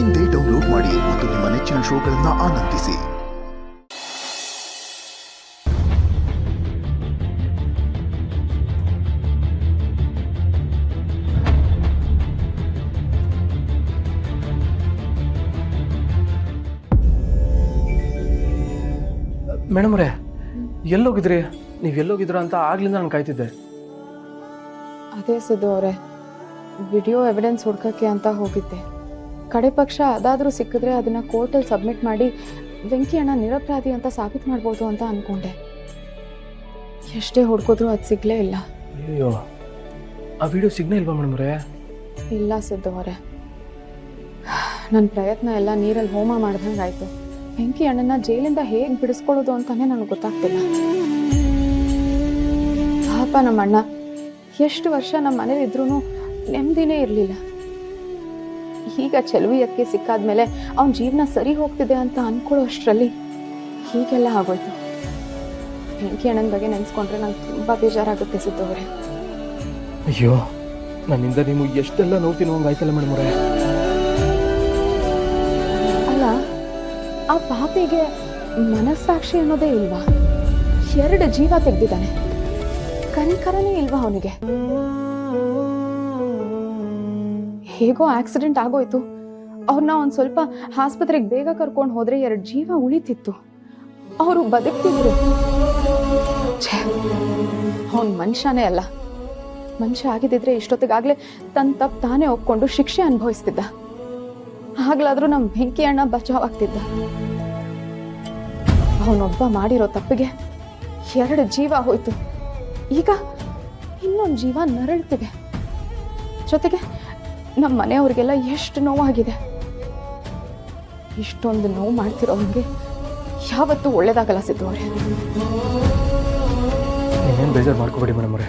ಇಂದೇ ಡೌನ್ಲೋಡ್ ಮಾಡಿ ಮತ್ತು ನಿಮ್ಮ ನೆಚ್ಚಿನ ಶೋಗಳನ್ನು ಆನಂದಿಸಿ. ಮೇಡಮ್ ಅವರೇ, ಎಲ್ಲೋಗಿದ್ರಿ? ನೀವು ಎಲ್ಲೋಗಿದ್ರ ಅಂತ ಆಗ್ಲಿಂದ ನಾನು ಕಾಯ್ತಿದ್ದೆ. ಅದೇ ಸಿದ್ದು ಅವರೇ, ವಿಡಿಯೋ ಎವಿಡೆನ್ಸ್ ಹುಡ್ಕಕ್ಕೆ ಅಂತ ಹೋಗಿದ್ದೆ. ಕಡೆ ಪಕ್ಷ ಅದಾದರೂ ಸಿಕ್ಕಿದ್ರೆ ಅದನ್ನು ಕೋರ್ಟಲ್ಲಿ ಸಬ್ಮಿಟ್ ಮಾಡಿ ವೆಂಕಿ ಅಣ್ಣ ನಿರಪರಾಧಿ ಅಂತ ಸಾಬೀತು ಮಾಡ್ಬೋದು ಅಂತ ಅಂದ್ಕೊಂಡೆ. ಎಷ್ಟೇ ಹುಡ್ಕಿದ್ರೂ ಅದು ಸಿಗಲೇ ಇಲ್ಲ. ಅಯ್ಯೋ, ಆ ವಿಡಿಯೋ ಸಿಗ್ನೇ ಇಲ್ವಾ ಮೇಡಮ್ ಅವರೇ? ಇಲ್ಲ ಸಿದ್ದು ಅವರೇ, ನನ್ನ ಪ್ರಯತ್ನ ಎಲ್ಲ ನೀರಲ್ಲಿ ಹೋಮ ಮಾಡ್ದಂಗೆ ಆಯಿತು. ವೆಂಕಿ ಅಣ್ಣನ ಜೈಲಿಂದ ಹೇಗೆ ಬಿಡಿಸ್ಕೊಳ್ಳೋದು ಅಂತಾನೆ ನನಗೆ ಗೊತ್ತಾಗ್ತಿಲ್ಲ. ಪಾಪ ನಮ್ಮ ಅಣ್ಣ ಎಷ್ಟು ವರ್ಷ ನಮ್ಮ ಮನೇಲಿ ಇದ್ರೂ ನೆಮ್ಮದಿನೇ ಇರಲಿಲ್ಲ. ಈಗ ಚೆಲುವಿಯಕ್ಕೆ ಸಿಕ್ಕಾದ್ಮೇಲೆ ಅವನ ಜೀವನ ಸರಿ ಹೋಗ್ತಿದೆ ಅಂತ ಅಂದ್ಕೊಳ್ಳೋ ಅಷ್ಟರಲ್ಲಿ ಹೀಗೆಲ್ಲ ಆಗೋಯ್ತು. ವೆಂಕಿ ಅಣ್ಣನ ಬಗ್ಗೆ ನೆನೆಸ್ಕೊಂಡ್ರೆ ನಂಗೆ ತುಂಬ ಬೇಜಾರಾಗುತ್ತೆ ಸಿದ್ದು ಅವರೇ. ಅಯ್ಯೋ, ನನ್ನಿಂದ ನೀವು ಎಷ್ಟೆಲ್ಲ ನೋವು ತಿನ್ನುವಂಗಾಯ್ತಲ್ಲ ಮೇಡಮ್ ಅವರೇ. ಅಲ್ಲ, ಆ ಪಾಪಿಗೆ ಮನಸ್ಸಾಕ್ಷಿ ಅನ್ನೋದೇ ಇಲ್ವಾ? 2 ಜೀವ ತೆಗೆದಿದ್ದಾನೆ, ಕನಿಕರನೇ ಇಲ್ವಾ ಅವನಿಗೆ? ಹೇಗೋ ಆಕ್ಸಿಡೆಂಟ್ ಆಗೋಯ್ತು, ಅವ್ರನ್ನ ಒಂದು ಸ್ವಲ್ಪ ಆಸ್ಪತ್ರೆಗೆ ಬೇಗ ಕರ್ಕೊಂಡು ಹೋದ್ರೆ 2 ಜೀವ ಉಳಿತಿತ್ತು, ಅವರು ಬದುಕ್ತಿದ್ರು. ಅವನ್ ಮನುಷ್ಯನೇ ಅಲ್ಲ. ಮನುಷ್ಯ ಆಗಿದ್ದಿದ್ರೆ ಇಷ್ಟೊತ್ತಿಗಾಗ್ಲೇ ತನ್ನ ತಪ್ಪು ತಾನೇ ಒಪ್ಕೊಂಡು ಶಿಕ್ಷೆ ಅನುಭವಿಸ್ತಿದ್ದ. ಆಗ್ಲಾದ್ರೂ ನಮ್ಮ ವೆಂಕಿ ಅಣ್ಣ ಬಚಾವಾಗ್ತಿದ್ದ. ಅವನೊಬ್ಬ ಮಾಡಿರೋ ತಪ್ಪಿಗೆ 2 ಜೀವ ಹೋಯ್ತು. ಈಗ ಇನ್ನೊಂದು ಜೀವ ನರಳ್ತಿದೆ. ಜೊತೆಗೆ ನಮ್ಮ ಮನೆಯವ್ರಿಗೆಲ್ಲ ಎಷ್ಟು ನೋವಾಗಿದೆ. ಇಷ್ಟೊಂದು ನೋವು ಮಾಡ್ತಿರೋಂಗೆ ಯಾವತ್ತೂ ಒಳ್ಳೇದಾಗಲ್ಲ ಸಿದ್ದು ಅವರೇ. ನೀವೇನು ಬೇಜಾರು ಮಾಡ್ಕೋಬೇಡಿ ಮೇಡಮ್ ಅವರೇ,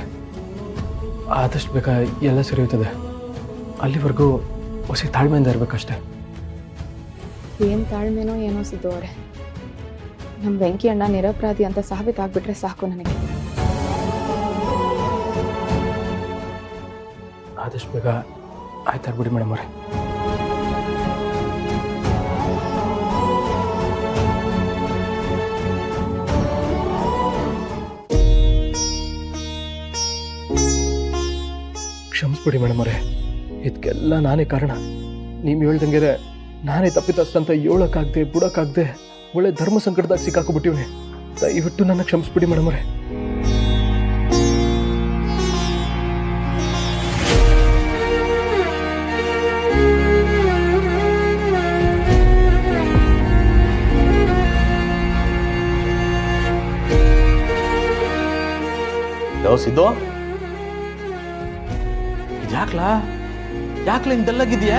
ಆದಷ್ಟು ಬೇಗ ಎಲ್ಲ ಸರಿ ಹೋಗ್ತದೆ. ಅಲ್ಲಿವರೆಗೂ ಹೊಸ ತಾಳ್ಮೆಯಿಂದ ಇರಬೇಕಷ್ಟೆ. ಏನು ತಾಳ್ಮೆನೋ ಏನೋ ಸಿದ್ದು ಅವರೇ. ನಮ್ಮ ವೆಂಕಿ ಅಣ್ಣ ನಿರಪರಾಧಿ ಅಂತ ಸಾಬೀತಾಗ್ಬಿಟ್ರೆ ಸಾಕು ನನಗೆ. ಆದಷ್ಟು ಬೇಗ ಆಯ್ತಾಗ್ಬಿಡಿ ಮೇಡಮ್ ಅವರೇ. ಕ್ಷಮಿಸ್ಬಿಡಿ ಮೇಡಮ್ ಅವರೇ, ಇದಕ್ಕೆಲ್ಲ ನಾನೇ ಕಾರಣ. ನೀವು ಹೇಳ್ದಂಗೆ ನಾನೇ ತಪ್ಪಿತಸ್ಥಂತ ಹೇಳೋಕ್ಕಾಗದೆ ಬಿಡೋಕ್ಕಾಗದೆ ಒಳ್ಳೆ ಧರ್ಮ ಸಂಕಟದಾಗ ಸಿಕ್ಕಾಕೊಬಿಟ್ಟಿವ್ನೆ. ದಯವಿಟ್ಟು ನನ್ನ ಕ್ಷಮಿಸ್ಬಿಡಿ ಮೇಡಮ್ ಅವರೇ. ಸಿದ್ದು, ಯಾಕ್ಲಾ ಹಿಂಗ್ ಡಲ್ಲಾಗಿದ್ಯಾ?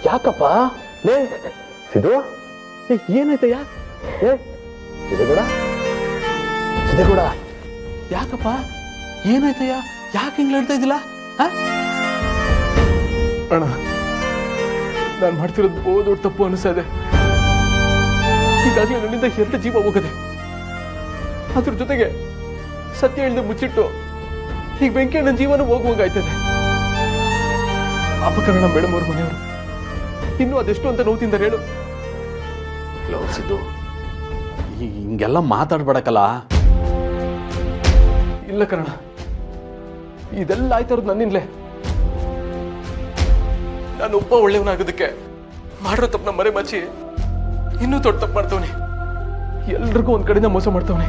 ಯಾಕಪ್ಪ ಲೇ ಸಿದ್ದು, ಏನಾಯ್ತಯ್ಯ? ಸಿದ್ದೇಗೌಡ, ಯಾಕಪ್ಪ ಏನಾಯ್ತಯ್ಯ? ಯಾಕೆ ಹಿಂಗ್ ಹೇಳ್ತಾ ಇದ್ದಿಲ್ಲ? ಅಣ್ಣ, ನಾನು ಮಾಡ್ತಿರೋದು ಬಹು ದೊಡ್ಡ ತಪ್ಪು ಅನಿಸ್ತಾ ಇದೆ. ಈಗಾಗಲೇ ನನ್ನಿಂದ 2 ಜೀವ ಹೋಗದೆ, ಅದ್ರ ಜೊತೆಗೆ ಸತ್ಯ ಹೇಳಿದ ಮುಚ್ಚಿಟ್ಟು ಈಗ ಬೆಂಕಿ ನನ್ನ ಜೀವನ ಹೋಗುವಂಗಾಯ್ತದೆ. ಅಪಕರಣ ಮೇಡಮ್ ಅವ್ರ ಮನೆಯವರು ಇನ್ನೂ ಅದೆಷ್ಟು ಅಂತ ನೋವು ತಿಂದಾರೆ ಹೇಳು. ಸಿದ್ದು, ಹಿಂಗೆಲ್ಲ ಮಾತಾಡ್ಬೇಡಕ್ಕಲ್ಲ. ಇಲ್ಲ ಕಣ, ಇದೆಲ್ಲ ಆಯ್ತಾ ಇರೋದು ನನ್ನಿಂದಲೇ. ನಾನು ಒಬ್ಬ ಒಳ್ಳೆಯವನಾಗೋದಕ್ಕೆ ಮಾಡಿರೋ ತಪ್ಪನ್ನ ಮರೆ ಮಚ್ಚಿ ಇನ್ನೂ ದೊಡ್ಡ ತಪ್ಪು ಮಾಡ್ತವನೆ. ಎಲ್ರಿಗೂ ಒಂದ್ ಕಡೆಯಿಂದ ಮೋಸ ಮಾಡ್ತವನೆ.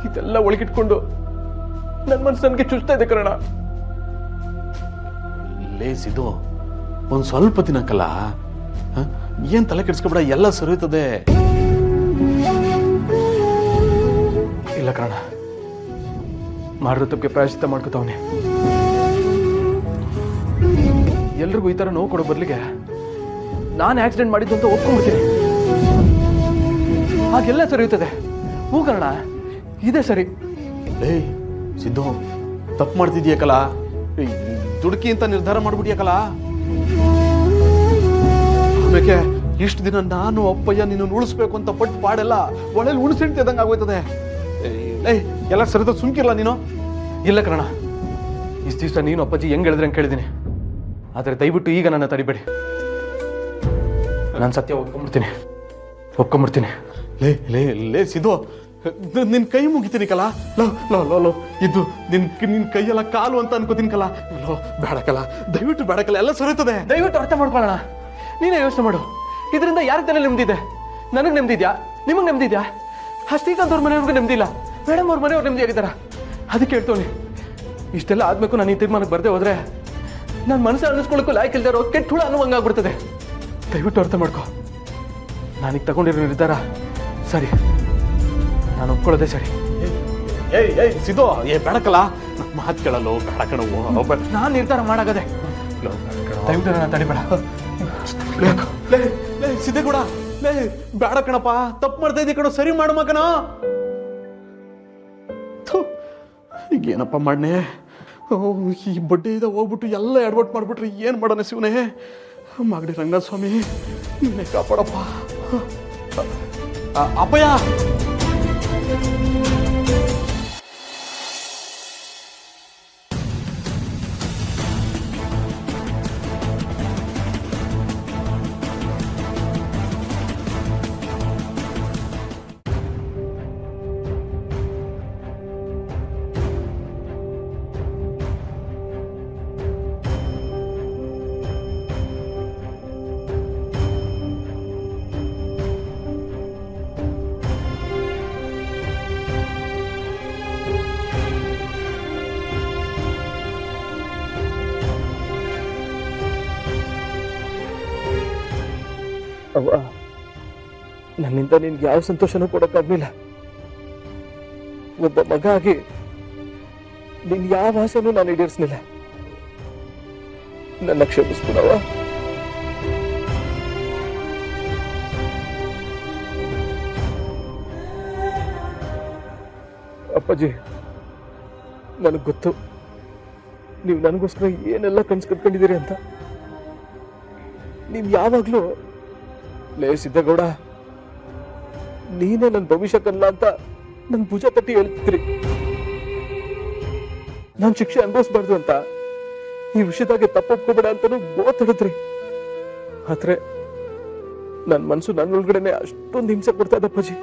ಇದೆಲ್ಲ ಒಳಗಿಟ್ಕೊಂಡು ನನ್ನ ಮನಸ್ಸು ನನಗೆ ಚುಚ್ತಾ ಇದೆ ಕಣ. ಲೇ ಸಿದ್ದು, ಒಂದ್ ಸ್ವಲ್ಪ ದಿನಕ್ಕಲ್ಲ, ಏನ್ ತಲೆ ಕೆಡಿಸ್ಕೊಬೇಡ, ಎಲ್ಲ ಸರಿಯುತ್ತದೆ. ಇಲ್ಲ ಕಣ, ಮಾಡಿರೋ ತಪ್ಪಿಗೆ ಪ್ರಾಯಶ್ಚಿತ್ತ ಮಾಡ್ಕೋತಾವನೆ. ಎಲ್ರಿಗೂ ಈ ತರ ನೋವು ಕೊಡೋ ಬದಲಿಗೆ ನಾನು ಆಕ್ಸಿಡೆಂಟ್ ಮಾಡಿದ್ದು ಅಂತ ಒಪ್ಕೊಂಡ್ಬಿಡ್ತೀನಿ. ಹಾಗೆಲ್ಲ ಸರಿಯುತ್ತದೆ. ಹೂ ಕಣ, ಇದೇ ಸರಿ. ಲೇ ಸಿದ್ದು, ತಪ್ಪು ಮಾಡ್ತಿದ್ಯಾಕಲ್ಲ, ದುಡುಕಿ ಅಂತ ನಿರ್ಧಾರ ಮಾಡ್ಬಿಟ್ಯಾಕಲ್ಲ. ಆಮೇಲೆ ಇಷ್ಟು ದಿನ ನಾನು ಅಪ್ಪಯ್ಯ ನಿನ್ನ ಉಳಿಸ್ಬೇಕು ಅಂತ ಪಟ್ಟು ಪಾಡೆಲ್ಲ ಒಳ್ಳೆ ಉಣಿಸಿಡ್ತಿದ್ದಂಗೆ ಆಗೋಯ್ತದೆ. ಎಲ್ಲ ಸರಿದ ಸುಮ್ಕಿರಲ್ಲ ನೀನು. ಇಲ್ಲ ಕಣ, ಇಷ್ಟು ದಿವಸ ನೀನು ಅಪ್ಪಾಜಿ ಹೆಂಗ್ ಹೇಳಿದ್ರೆ ಹಂಗೆ ಕೇಳಿದ್ದೀನಿ. ಆದರೆ ದಯವಿಟ್ಟು ಈಗ ನನ್ನ ತಡಿಬೇಡಿ. ನಾನು ಸತ್ಯ ಒಪ್ಕೊಂಬಿಡ್ತೀನಿ. ಲೇ ಸಿದ್ದು, ನಿನ್ ಕೈ ಮುಗಿತೀನಿ ಕಲ. ಲೋ ಇದು ನಿನ್ ಕೈಯೆಲ್ಲ ಕಾಲು ಅಂತ ಅನ್ಕೋತೀನಿ ಕಲ. ಲೋ ಬೇಡಕಲ್ಲ, ದಯವಿಟ್ಟು ಬೇಡಕಲ್ಲ, ಎಲ್ಲ ಸರಿತದೆ. ದಯವಿಟ್ಟು ಅರ್ಥ ಮಾಡ್ಕೊಳ್ಳೋಣ. ನೀನೇ ಯೋಚನೆ ಮಾಡು, ಇದರಿಂದ ಯಾರಿಗೆ ತಲೆ ನೆಮ್ಮದಿದೆ? ನನಗೆ ನೆಮ್ಮದಿದ್ಯಾ? ನಿಮಗೆ ನೆಮ್ಮದಿದ್ಯಾ? ಶ್ರೀಕಾಂತ್ ಅವ್ರ ಮನೆಯವ್ರಿಗೂ ನೆಮ್ಮದಿಲ್ಲ, ಮೇಡಮ್ ಅವ್ರ ಮನೆಯವ್ರು ನೆಮ್ಮದಿಯಾಗಿದ್ದಾರ. ಅದಕ್ಕೆ ಹೇಳ್ತೋನಿ, ಇಷ್ಟೆಲ್ಲ ಆದ್ಮೇಲೆ ನಾನು ಈ ತೀರ್ಮಾನಕ್ಕೆ ಬರದೆ ಹೋದ್ರೆ ನನ್ನ ಮನಸ್ಸು ಅನ್ನಿಸ್ಕೊಳ್ಳೋಕ್ಕೂ ಲಾಯ್ಕ್ ಇಲ್ದೇ ಇರೋ ಕೆಟ್ಟ ಹುಳ ಅನ್ನುವಂಗಾಗ್ಬಿಡ್ತದೆ. ದಯವಿಟ್ಟು ಅರ್ಥ ಮಾಡ್ಕೊ. ನಾನೀಗ ತಗೊಂಡಿರೋ ನಿರ್ಧಾರ ಸರಿ, ನಾನು ಒಪ್ಕೊಳ್ಳೋದೇ ಸರಿ. ಸಿದ್ದು, ಬೇಡಕಲ್ಲ, ಮಾತು ಕೇಳಲ್ಲ, ಬೇಡಕಣ. ನಾನು ನಿರ್ಧಾರ ಮಾಡಾಗದೆ, ದಯವಿಟ್ಟು ನನ್ನ ತಡಿಬೇಡ. ಸಿದ್ದೇಗೌಡ, ಬೇಡ ಕಣಪ್ಪ, ತಪ್ಪು ಮಾಡ್ತಾ ಇದ್ದೀ ಕಣ, ಸರಿ ಮಾಡು ಮಗನ. ಈಗ ಏನಪ್ಪ ಮಾಡ್ನೆ? ಈ ಬಡ್ಡಿ ಇದೆ ಹೋಗ್ಬಿಟ್ಟು ಎಲ್ಲ ಎಡವಟ್ಟು ಮಾಡ್ಬಿಟ್ರೆ ಏನು ಮಾಡೋಣ ಶಿವನೇ? ಮಾಗಡಿ ರಂಗನಾಥ ಸ್ವಾಮಿ, ನೀನೇ ಕಾಪಾಡಪ್ಪ. ಅಪ್ಪಯ್ಯ, ಅವ್ವ, ನನ್ನಿಂದ ನಿನ್ಗೆ ಯಾವ ಸಂತೋಷನೂ ಕೊಡಕ್ಕಾಗ್ಲಿಲ್ಲ. ಒಬ್ಬ ಮಗ ಆಗಿ ನಿನ್ ಯಾವ ಆಸೆನೂ ನಾನು ಈಡೇರಿಸ್ಲಿಲ್ಲ. ನನ್ನ ಕ್ಷಮಿಸ್ಬಿಡವ್ವ. ಅಪ್ಪಾಜಿ, ನನಗೆ ಗೊತ್ತು ನೀವು ನನಗೋಸ್ಕರ ಏನೆಲ್ಲ ಕನ್ಸು ಕಟ್ಕೊಂಡಿದ್ದೀರಿ ಅಂತ. ನೀವು ಯಾವಾಗ್ಲೂ ಲೇ ಸಿದ್ದೇಗೌಡ, ನೀನೇ ನನ್ನ ಭವಿಷ್ಯ ಕಲ್ಲ ಅಂತ ನನ್ ಭುಜ ತಟ್ಟಿ ಹೇಳ್ತಿದ್ರಿ. ನಾನ್ ಶಿಕ್ಷೆ ಅನುಭವಿಸ್ಬಾರ್ದು ಅಂತ ಈ ವಿಷಯದಾಗೆ ತಪ್ಪೊಪ್ಕೋಬೇಡ ಅಂತಾನು ಗೋತಡಿದ್ರಿ. ಆದ್ರೆ ನನ್ನ ಮನ್ಸು ನನ್ನೊಳಗಡೆನೆ ಅಷ್ಟೊಂದು ಹಿಂಸೆ ಕೊಡ್ತಾ ಇದೆ ಅಪ್ಪಾಜಿ.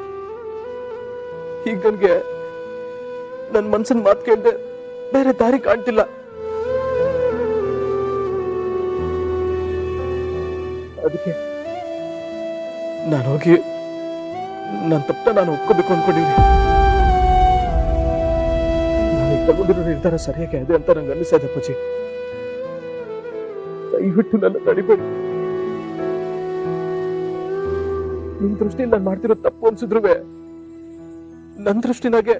ಈಗ ನನ್ಗೆ ನನ್ನ ಮನ್ಸಿನ ಮಾತು ಕೇಳ್ದೆ ಬೇರೆ ದಾರಿ ಕಾಣ್ತಿಲ್ಲ. ಅದಕ್ಕೆ ನಾನು ಹೋಗಿ ನನ್ನ ತಪ್ಪ ನಾನು ಒಪ್ಕೋಬೇಕು ಅನ್ಕೊಂಡಿದ್ದೀನಿ. ನಾನು ತಗೊಂಡಿರೋ ನಿರ್ಧಾರ ಸರಿಯಾಗಿ ಇದೆ ಅಂತ ನಂಗೆ ಅನ್ನಿಸ್ತಾ ಅಪ್ಪಾಜಿ. ದಯವಿಟ್ಟು ನನ್ನ ತಡಿಬೇಡಿ. ನಿಮ್ ದೃಷ್ಟಿಯಲ್ಲಿ ನಾನು ಮಾಡ್ತಿರೋ ತಪ್ಪು ಅನ್ಸಿದ್ರು ನನ್ನ ದೃಷ್ಟಿನಾಗೆ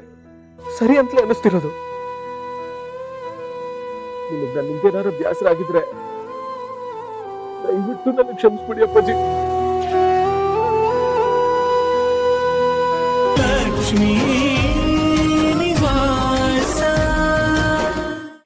ಸರಿ ಅಂತಲೇ ಅನ್ನಿಸ್ತಿರೋದು. ನಿಮಗೆ ನನ್ನಿಂದೇನಾದ್ರು ಬೇಸರ ಆಗಿದ್ರೆ ದಯವಿಟ್ಟು ನನಗೆ ಕ್ಷಮಿಸ್ಬಿಡಿ ಅಪ್ಪಾಜಿ. ಲಕ್ಷ್ಮೀ